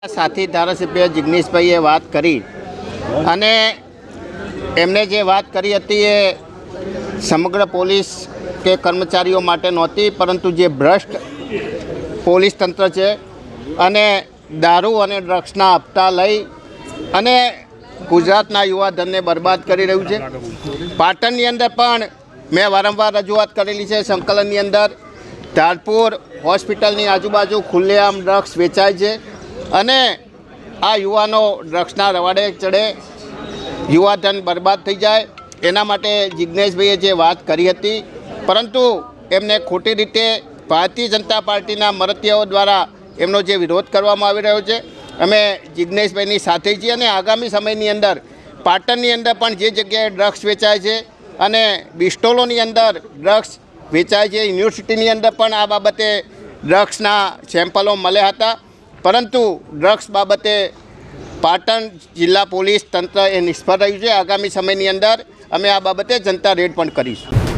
साथी धारासभ्य जिग्नेशभाઈએ વાત કરી અને એમને જે વાત કરી હતી એ સમગ્ર પોલીસ કે કર્મચારીઓ માટે નહોતી, પરંતુ જે ભ્રષ્ટ પોલીસ તંત્ર છે અને દારૂ અને ડ્રગ્સના હપ્તા લઈ અને ગુજરાતના યુવાધનને બરબાદ કરી રહ્યું છે। પાટણની અંદર પણ મેં વારંવાર રજૂઆત કરેલી છે। સંકલનની અંદર ધારપુર હોસ્પિટલની આજુબાજુ ખુલ્લેઆમ ડ્રગ્સ વેચાય છે અને આ યુવાનો ડ્રગ્સના રવાડે ચડે, યુવાધન બરબાદ થઈ જાય, એના માટે જિગ્નેશભાઈએ જે વાત કરી હતી, પરંતુ એમને ખોટી રીતે ભારતીય જનતા પાર્ટીના મરતિયાઓ દ્વારા એમનો જે વિરોધ કરવામાં આવી રહ્યો છે, અમે જિગ્નેશભાઈની સાથે છીએ અને આગામી સમયની અંદર પાટણની અંદર પણ જે જગ્યાએ ડ્રગ્સ વેચાય છે અને બિસ્ટોલોની અંદર ડ્રગ્સ વેચાય છે, યુનિવર્સિટીની અંદર પણ આ બાબતે ડ્રગ્સના સેમ્પલો મળ્યા હતા, પરંતુ ડ્રગ્સ બાબતે પાટણ જિલ્લા પોલીસ તંત્ર એ નિષ્ફળ રહ્યું છે। આગામી સમયની અંદર અમે આ બાબતે જનતા રેડ પણ કરીશું।